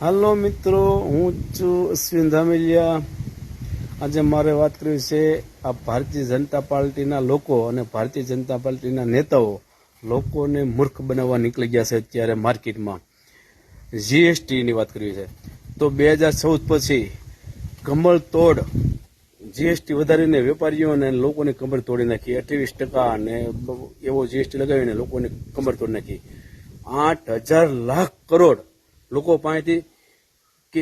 હાલો મિત્રો, હું છું અશ્વિન ધામેલિયા। આજે મારે વાત કરવી છે આ ભારતીય જનતા પાર્ટીના લોકો અને ભારતીય જનતા પાર્ટીના નેતાઓ લોકોને મૂર્ખ બનાવવા નીકળી ગયા છે અત્યારે માર્કેટમાં। જીએસટીની વાત કરવી છે તો 2014 પછી કમળ તોડ જીએસટી વધારીને વેપારીઓ અને લોકોની કમર તોડી નાખી। 28% અને એવો જીએસટી લગાવીને લોકોની કમર તોડી નાખી। 8,000 લાખ કરોડ લોકો પાસેથી કે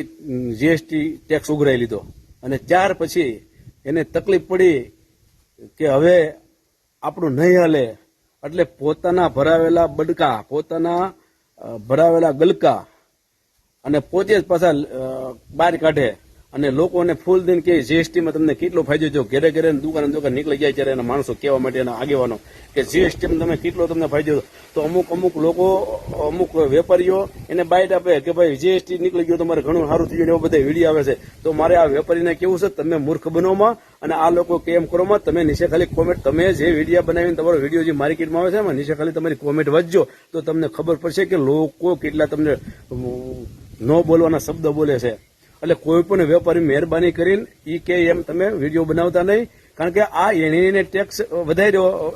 જીએસટી ટેક્સ ઉઘરાઈ લીધો અને ત્યાર પછી એને તકલીફ પડી કે હવે આપણું નહીં હાલે, એટલે પોતાના ભરાવેલા બડકા, પોતાના ભરાવેલા ગલકા અને પોતે જ પાછા બહાર કાઢે અને લોકોને ફૂલ દઈને કે જીએસટીમાં તમને કેટલો ફાયદો થયો। ઘરે ઘરે દુકાન નીકળી જાય ત્યારે એના માણસો કહેવા માટે એના આગેવાનો કે જીએસટીમાં તમે કેટલો તમને ફાયદો। તો અમુક લોકો, અમુક વેપારીઓ એને બાઇટ આપે કે ભાઈ જીએસટી નીકળી ગયો, તમારે ઘણું સારું થઈ ગયું, એવો બધા વિડીયો આવે છે। તો મારે આ વેપારીને કેવું છે, તમે મૂર્ખ બનોમાં અને આ લોકો કેમ કરોમાં, તમે નીચે ખાલી કોમેન્ટ, તમે જે વિડીયો બનાવીને તમારો વિડીયો જે માર્કેટમાં આવે છે એમાં નીચે ખાલી તમારી કોમેન્ટ વાંચજો તો તમને ખબર પડશે કે લોકો કેટલા તમને ન બોલવાના શબ્દ બોલે છે। એટલે કોઈ પણ વેપારી મહેરબાની કરીને ઈ કે એમ તમે વિડીયો બનાવતા નહીં, કારણ કે આ એને ટેક્સ વધાર્યો,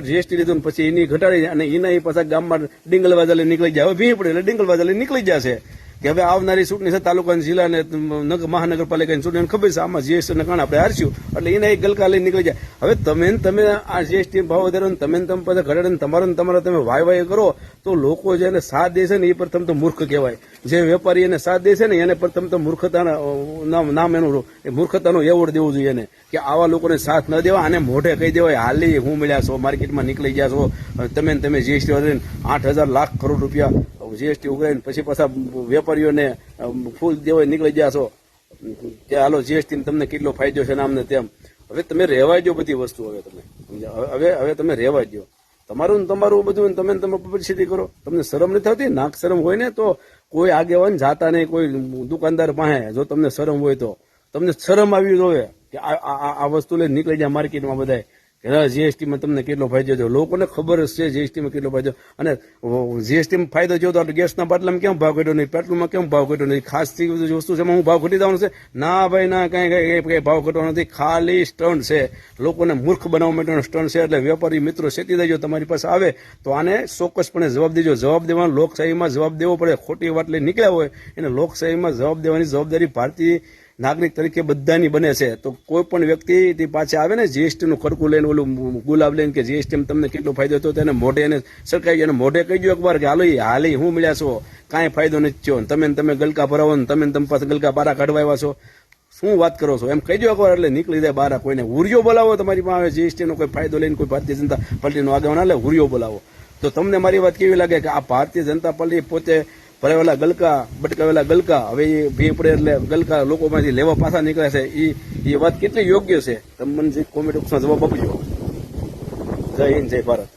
જીએસટી લીધું પછી એની ઘટાડી અને એના પાછા ગામમાં ડીંગલ વાજાલે નીકળી જાય। હવે ભી પડે એટલે ડીંગલ વાજાલે નીકળી જશે કે હવે આવનારી ચૂંટણી છે તાલુકા જિલ્લા અને મહાનગરપાલિકાની ચૂંટણી ખબર છે, આમાં જીએસટીને કારણે આપણે હારશું એટલે એને એક ગલકા લઈને નીકળી જાય। હવે તમે આ જીએસટી ભાવ વધારો તમે પાછા ઘટાડીને તમારા તમે વાય કરો તો લોકો જેને સાથ દેશે ને એ પ્રથમ તો મૂર્ખ કહેવાય। જે વેપારી એને સાથ દેશે ને એને પ્રથમ તો મૂર્ખતાના નામ એનું મૂર્ખતાનું એવોર્ડ દેવું જોઈએ એને કે આવા લોકોને સાથ ન દેવા અને મોઢે કહી દેવાય હાલી હું મળ્યા છો, માર્કેટમાં નીકળી ગયા છો, તમે જીએસટી વધારીને 8,000 લાખ કરોડ રૂપિયા જીએસટી ઉઘરાઈને પછી પાછા વેપારીઓને ફૂલ દેવાય નીકળી ગયા છો કે હાલો જીએસટી તમને કેટલો ફાયદો છે આમને તેમ। હવે તમે રહેવા દો બધી વસ્તુ, હવે તમે હવે તમે રહેવા દો તમારું બધું, તમે પબ્લિસિટી કરો। તમને શરમ નથી આવતી? નાક શરમ હોય ને તો કોઈ આગેવાન જાતા નહીં, કોઈ દુકાનદાર પાસે જો તમને શરમ હોય તો તમને શરમ આવી જોઈએ કે આ વસ્તુ લઈને નીકળી જાય માર્કેટમાં બધાય કે જીએસટીમાં તમને કેટલો ફાયદો થયો। લોકોને ખબર છે જીએસટીમાં કેટલો ફાયદો, અને જીએસટીમાં ફાયદો થયો તો ગેસના બાટલામાં કેમ ભાવ ઘટ્યો નહીં, પેટ્રોલમાં કેમ ભાવ ઘટ્યો નહીં, ખાસ વસ્તુ છે એમાં હું ભાવ ઘટી જવાનું છે? ના ભાઈ ના, કઈ ભાવ ઘટવાનો નથી, ખાલી સ્ટન્ટ છે, લોકોને મૂર્ખ બનાવવા માટેનો સ્ટન્ટ છે। એટલે વેપારી મિત્રો સેતી દેજો, તમારી પાસે આવે તો આને ચોક્કસપણે જવાબ દેજો। જવાબ દેવાનો લોકશાહીમાં જવાબ દેવો પડે। ખોટી વાત લઈ નીકળ્યા હોય એને લોકશાહીમાં જવાબ દેવાની જવાબદારી ભારતીય નાગરિક તરીકે બધાની બને છે। તો કોઈ પણ વ્યક્તિ પાછે આવે ને જીએસટીનું ખડકું લઈને, ઓલું ગુલાબ લઈને કે જીએસટીમાં તમને કેટલો ફાયદો થયો, તેને મોઢે એને સરકારી એને મોઢે કહી દો એકવાર કે હાલી હું મળ્યા છો, કાંઈ ફાયદો નથી થયો, તમે ગલકા ભરાવો ને તમે પાસે ગલકા બારા કાઢવા આવ્યા છો, શું વાત કરો છો એમ કહી દો એકવાર એટલે નીકળી જાય બારા। કોઈને હુરિયો બોલાવો તમારી પાસે આવે જીએસટીનો કોઈ ફાયદો લઈને, કોઈ ભારતીય જનતા પાર્ટીનો આગેવાન એટલે હુરિયો બોલાવો। તો તમને મારી વાત કેવી લાગે કે આ ભારતીય જનતા પાર્ટી પોતે ભરાવેલા ગલકા, બટકાવેલા ગલકા હવે એ ભી પડે એટલે ગલકા લોકોમાંથી લેવા પાછા નીકળે છે, એ વાત કેટલી યોગ્ય છે? તમે મને જે કોમેન્ટ બોક્સમાં જવાબ આપજો। જય હિન્દ, જય ભારત।